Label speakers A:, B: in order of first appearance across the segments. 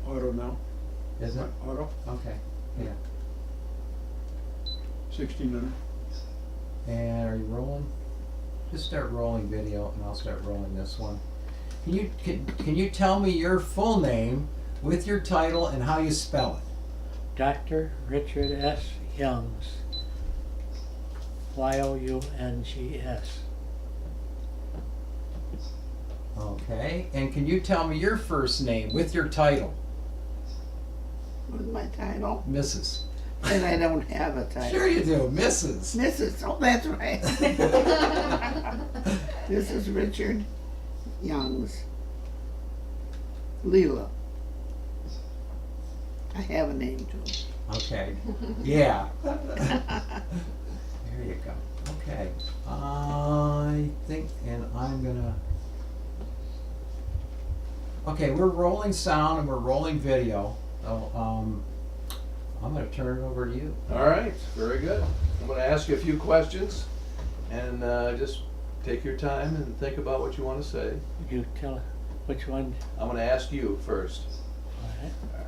A: auto now.
B: Is it?
A: Auto,
B: Okay, yeah.
A: 1600.
B: And are you rolling? Just start rolling video and I'll start rolling this one. Can you tell me your full name with your title and how you spell it?
C: Dr. Richard S. Youngs. Youngs.
B: Okay, and can you tell me your first name with your title?
D: With my title,
B: Mrs.
D: and I don't have a title.
B: Sure you do, Mrs.
D: Mrs. Oh, that's right. This is Richard Youngs. Leela. I have a name too.
B: Okay, yeah. There you go. Okay, I think, and I'm gonna. Okay, we're rolling sound and we're rolling video. So, I'm gonna turn it over to you.
E: All right, very good. I'm going to ask you a few questions, and just take your time and think about what you want to say.
C: Would you tell which one?
E: I'm going to ask you first.
C: All right.
E: All right.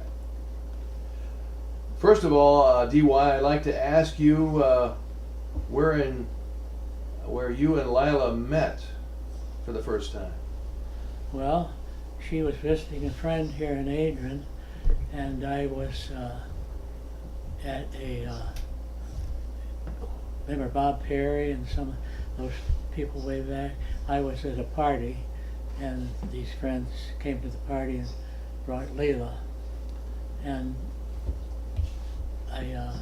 E: First of all, DY, I'd like to ask you where you and Lila met for the first time.
C: Well, she was visiting a friend here in Adrian, and I was at a, remember Bob Perry and some of those people way back? I was at a party, and these friends came to the party and brought Leela. And I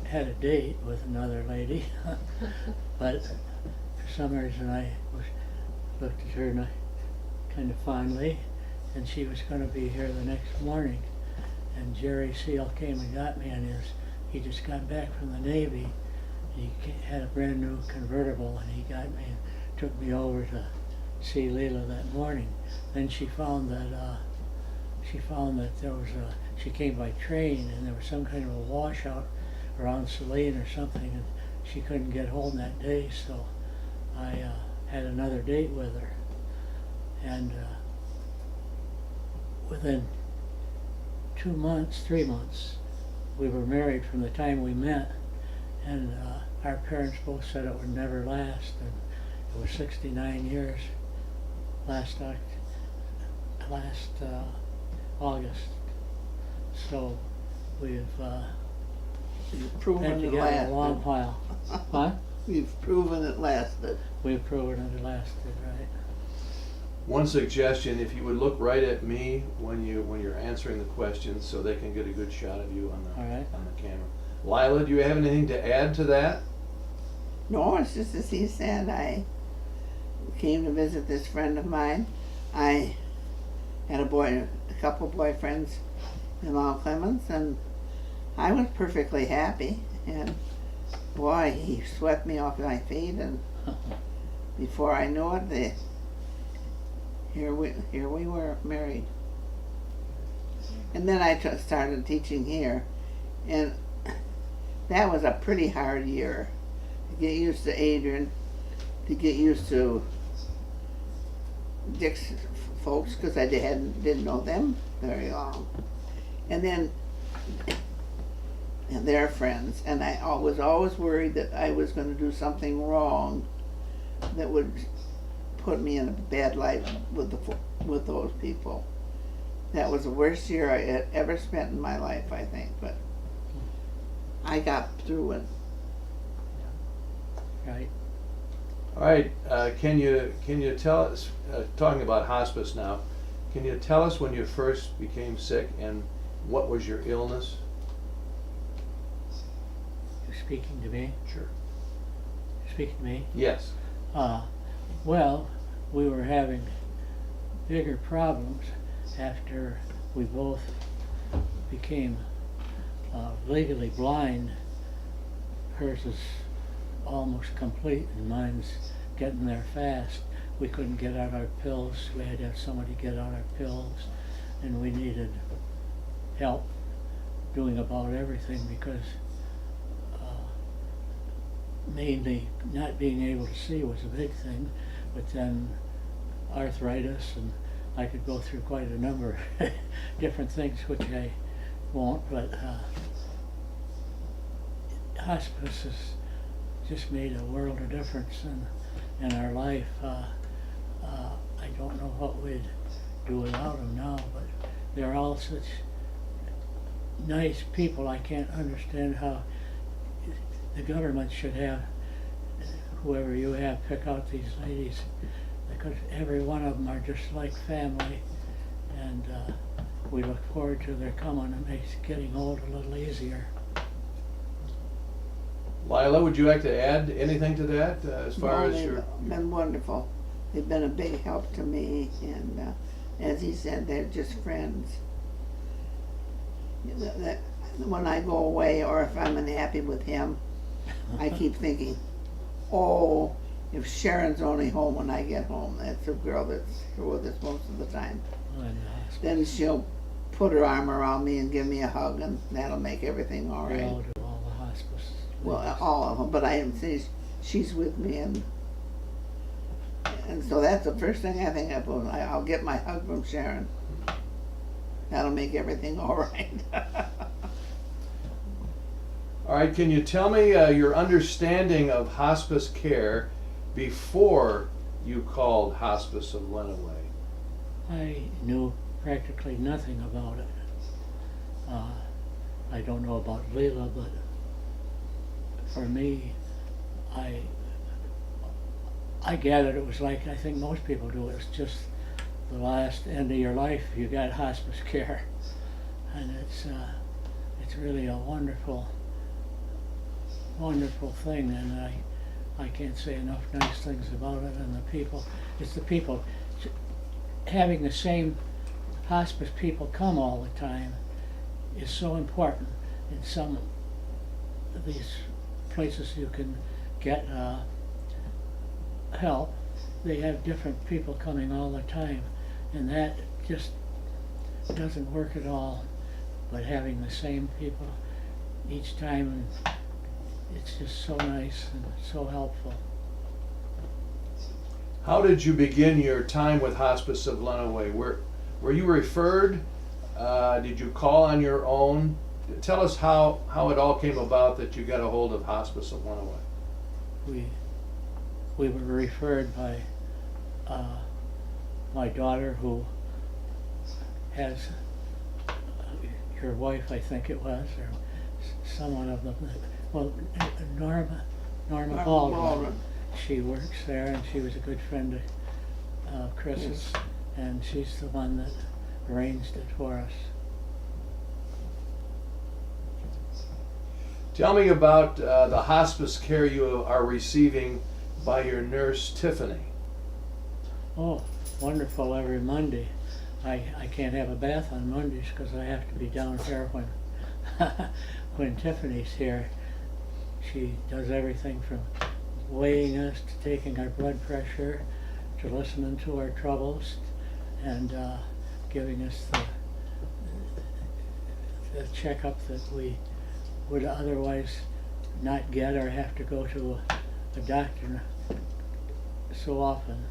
C: had a date with another lady, but for some reason I looked at her and I kind of fondly, and she was going to be here the next morning. And Jerry Seal came and got me, and he just got back from the Navy. He had a brand new convertible, and he got me and took me over to see Leela that morning. Then she found that there was she came by train, and there was some kind of a washout around Saline or something, and she couldn't get home that day, so I had another date with her. And within 2 months, 3 months, we were married from the time we met, and our parents both said it would never last, and it was 69 years last August. So we've
D: Proven
C: been
D: it
C: together
D: lasted.
C: a long while. What?
D: We've proven it lasted.
C: We've proven it lasted, right?
E: One suggestion: if you would look right at me when you're answering the questions, so they can get a good shot of you on the
C: All right.
E: on the camera. Lila, do you have anything to add to that?
D: No, it's just as he said, I came to visit this friend of mine. I had a couple boyfriends in Mount Clemens, and I was perfectly happy. And boy, he swept me off my feet, and before I knew it, here we were married. And then I started teaching here, and that was a pretty hard year to get used to Adrian, to get used to Dick's folks, because I didn't know them very long, and then and their friends, and I was always worried that I was going to do something wrong that would put me in a bad light with those people. That was the worst year I had ever spent in my life, I think, but I got through it.
C: Right.
E: All right. Can you tell us, talking about hospice now, can you tell us when you first became sick and what was your illness?
C: You're speaking to me?
E: Sure.
C: You're speaking to me?
E: Yes.
C: Well, we were having bigger problems after we both became legally blind. Hers is almost complete and mine's getting there fast. We couldn't get out our pills. We had to have somebody get out our pills, and we needed help doing about everything because mainly not being able to see was a big thing, but then arthritis and I could go through quite a number of different things, which I won't, but hospice has just made a world of difference in our life. I don't know what we'd do without them now, but they're all such nice people. I can't understand how the government should have, whoever you have, pick out these ladies, because every one of them are just like family, and we look forward to their coming. It makes getting old a little easier.
E: Lila, would you like to add anything to that as far
D: No,
E: as your?
D: they've been wonderful. They've been a big help to me, and as he said, they're just friends. When I go away, or if I'm unhappy with him, I keep thinking, oh, if Sharon's only home when I get home, that's the girl that's here with us most of the time. Then she'll put her arm around me and give me a hug, and that'll make everything all
C: We
D: right.
C: all do, all the hospice.
D: Well, all of them, but I am saying she's with me, and so that's the first thing I think of. I'll get my hug from Sharon. That'll make everything all right.
E: All right, can you tell me your understanding of hospice care before you called Hospice of Lenawee?
C: I knew practically nothing about it. I don't know about Leila, but for me, I gathered it was like I think most people do. It's just the last end of your life you got hospice care, and it's really a wonderful thing, and I can't say enough nice things about it. And the people, it's the people, having the same hospice people come all the time is so important. In some of these places you can get help, they have different people coming all the time, and that just doesn't work at all. But having the same people each time, and it's just so nice and so helpful.
E: How did you begin your time with Hospice of Lenawee? Were you referred? Did you call on your own? Tell us how it all came about that you got a hold of Hospice of Lenawee.
C: We were referred by my daughter, who has your wife, I think it was, or someone of them. Well, Norma Baldwin. She works there, and she was a good friend of Chris's, and she's the one that arranged it for us.
E: Tell me about the hospice care you are receiving by your nurse, Tiffany.
C: Oh, wonderful every Monday. I can't have a bath on Mondays because I have to be down here when Tiffany's here. She does everything from weighing us to taking our blood pressure to listening to our troubles and giving us the checkup that we would otherwise not get or have to go to a doctor so often.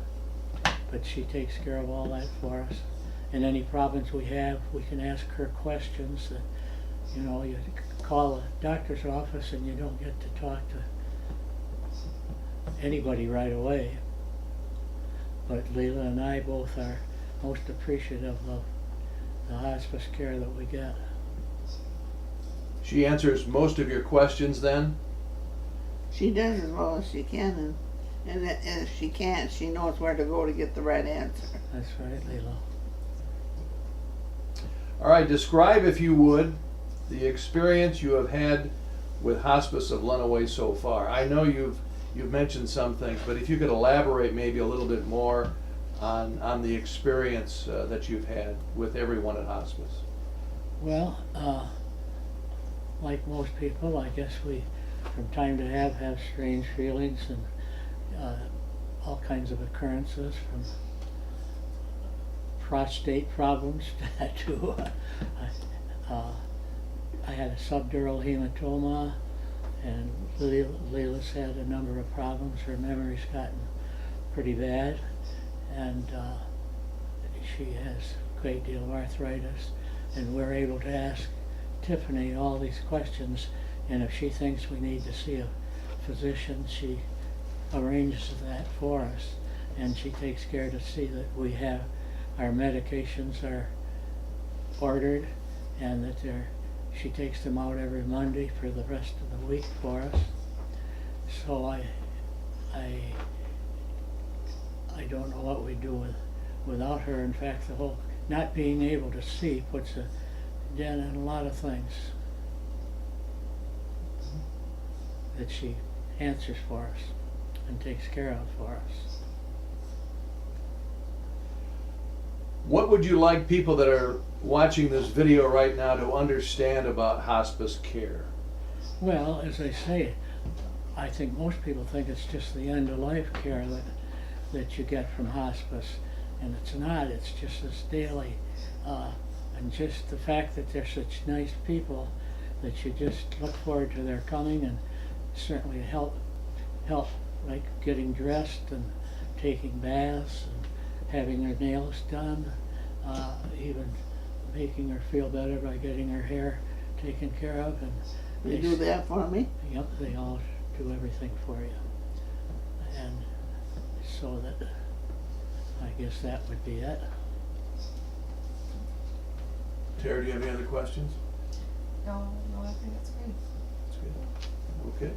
C: But she takes care of all that for us. And any problems we have, we can ask her questions. You know, you call a doctor's office and you don't get to talk to anybody right away. But Leila and I both are most appreciative of the hospice care that we get.
E: She answers most of your questions then?
D: She does as well as she can, and if she can't, she knows where to go to get the right answer.
C: That's right, Leila.
E: All right, describe, if you would, the experience you have had with Hospice of Lenawee so far. I know you've mentioned some things, but if you could elaborate maybe a little bit more on the experience that you've had with everyone at hospice.
C: Well, like most people, I guess we, from time to have strange feelings and all kinds of occurrences, from prostate problems to I had a subdural hematoma, and Leila's had a number of problems. Her memory's gotten pretty bad, and she has a great deal of arthritis, and we're able to ask Tiffany all these questions, and if she thinks we need to see a physician, she arranges that for us, and she takes care to see that we have our medications are ordered, and that she takes them out every Monday for the rest of the week for us. So I don't know what we do without her. In fact, the whole not being able to see puts a dent in a lot of things that she answers for us and takes care of for us.
E: What would you like people that are watching this video right now to understand about hospice care?
C: Well, as I say, I think most people think it's just the end-of-life care that you get from hospice, and it's not. It's just this daily, and just the fact that they're such nice people that you just look forward to their coming, and certainly help like getting dressed and taking baths and having her nails done, even making her feel better by getting her hair taken care of. And
D: You do that for me?
C: Yep, they all do everything for you. And so that, I guess that would be it.
E: Tara, do you have any other questions?
A: No, I think that's great.
E: That's good. Okay.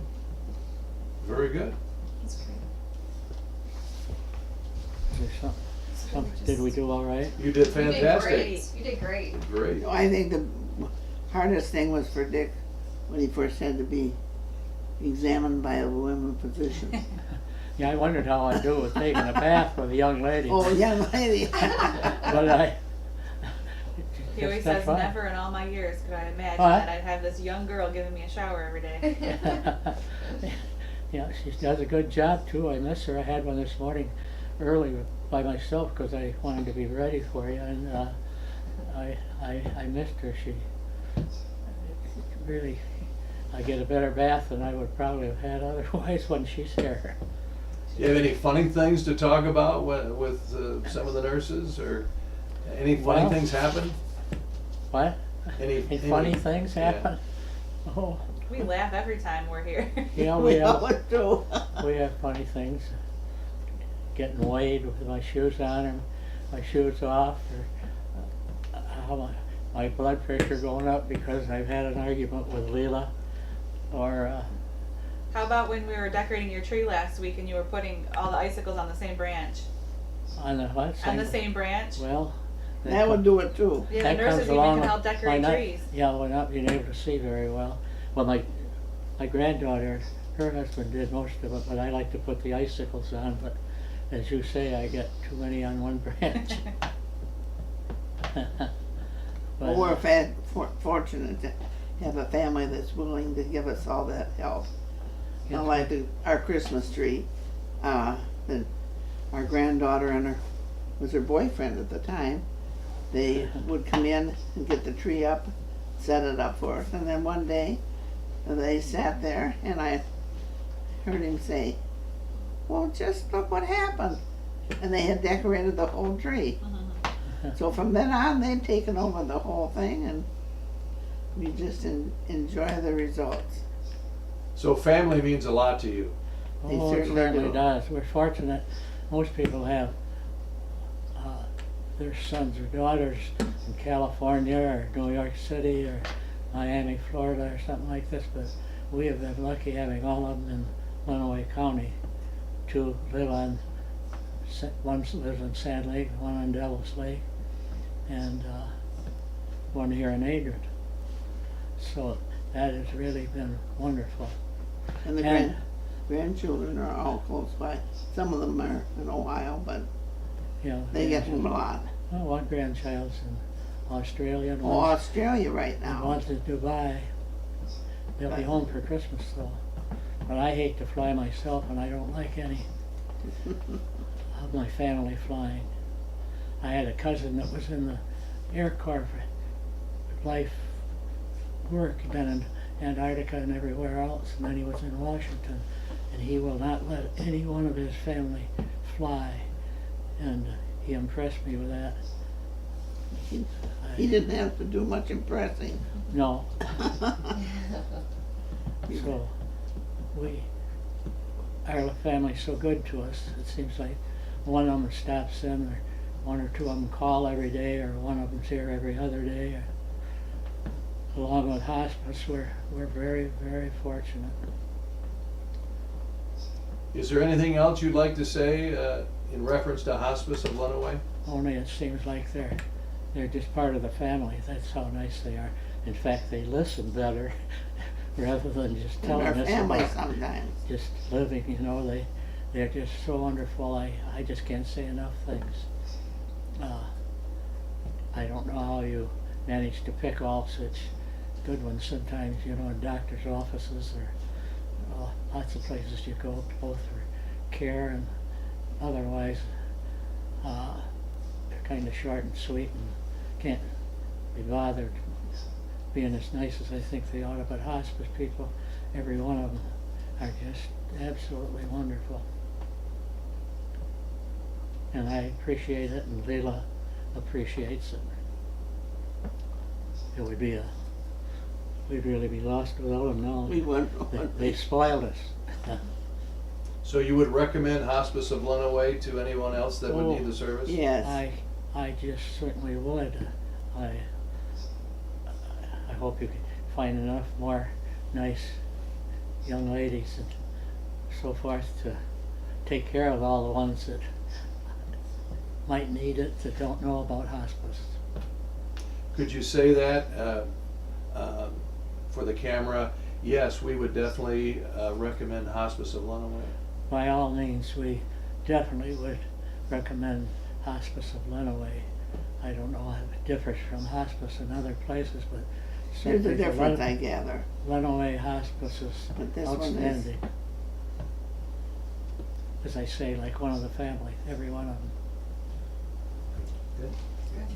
E: Very good.
A: That's great.
C: Is there
A: So we
C: did we
A: just-
C: do all right?
E: You did
A: You did
E: fantastic.
A: great. You did great.
E: Great.
D: I think the hardest thing was for Dick when he first had to be examined by a women physician.
C: Yeah, I wondered how I'd do with taking a bath with a young lady.
D: Oh, young lady.
C: But I.
F: He always
C: that's
F: says,
C: fine.
F: never in all my years could I imagine
C: What?
F: that I'd have this young girl giving me a shower every day.
C: Yeah, she does a good job too. I miss her. I had one this morning early by myself because I wanted to be ready for you, and I missed her. She really, I get a better bath than I would probably have had otherwise when she's here.
E: Do you have any funny things to talk about with some of the nurses, or any funny
C: Well-
E: things happen?
C: What?
E: Any
C: Funny things
E: yeah.
C: happen? Oh,
F: We laugh every time we're here.
C: yeah,
D: We always do.
C: we have funny things. Getting weighed with my shoes on or my shoes off, or how my blood pressure going up because I've had an argument with Leela, or
F: How about when we were decorating your tree last week and you were putting all the icicles on the same branch?
C: on the what?
F: On the same branch?
C: Well,
D: That would do it too.
F: Yeah, the
C: that
F: nurses
C: comes
F: even
C: along
F: can
C: with-
F: help
C: by
F: decorate
C: not-
F: trees.
C: Yeah, we're not being able to see very well. Well, my granddaughter, her husband did most of it, but I like to put the icicles on, but as you say, I get too many on one branch.
D: Well, we're fortunate to have a family that's willing to give us all that help.
C: Yes.
D: Like our Christmas tree, our granddaughter and her boyfriend at the time, they would come in and get the tree up, set it up for us, and then one day they sat there and I heard him say, "Well, just look what happened," and they had decorated the whole tree. So from then on, they've taken over the whole thing, and we just enjoy the results.
E: So family means a lot to you.
D: They
C: Oh, it
D: certainly
C: certainly
D: do.
C: does. We're fortunate. Most people have their sons or daughters in California or New York City or Miami, Florida or something like this, but we have been lucky having all of them in Lenawee County. Two live on, one lives in Sand Lake, one on Devil's Lake, and one here in Adrian. So that has really been wonderful.
D: And the
C: And-
D: grandchildren are all close by. Some of them are in Ohio, but
C: You know,
D: they get home a lot.
C: well, one grandchild's in Australia and
D: Oh,
C: one's
D: Australia right
C: and
D: now.
C: one's in Dubai. They'll be home for Christmas though. But I hate to fly myself, and I don't like any of my family flying. I had a cousin that was in the Air Corps for life work, been in Antarctica and everywhere else, and then he was in Washington, and he will not let any one of his family fly. And he impressed me with that.
D: He
C: I-
D: didn't have to do much impressing.
C: No, so our family's so good to us. It seems like one of them stops in, or one or two of them call every day, or one of them's here every other day. Along with hospice, we're very, very fortunate.
E: Is there anything else you'd like to say in reference to Hospice of Lenawee?
C: Only it seems like they're just part of the family. That's how nice they are. In fact, they listen better rather than just
D: In
C: telling
D: our
C: us
D: family
C: about
D: sometimes.
C: just living, you know. They're just so wonderful. I just can't say enough things. I don't know how you manage to pick all such good ones sometimes, you know, in doctor's offices or lots of places you go, both for care and otherwise. They're kind of short and sweet and can't be bothered being as nice as I think they ought to, but hospice people, every one of them, are just absolutely wonderful. And I appreciate it, and Leila appreciates it. It would be we'd really be lost without them now.
D: We wouldn't.
C: They spoiled us.
E: So you would recommend Hospice of Lenawee to anyone else that would need the service?
D: Yes.
C: I just certainly would. I hope you can find enough more nice young ladies and so forth to take care of all the ones that might need it, that don't know about hospice.
E: Could you say that for the camera? Yes, we would definitely recommend Hospice of Lenawee.
C: By all means, we definitely would recommend Hospice of Lenawee. I don't know how it differs from hospice in other places, but
D: There's a
C: certainly the
D: difference, I gather.
C: Lenawee hospice is
D: But this one is-
C: outstanding. As I say, like one of the family, every one of them.
E: Good.
A: Good.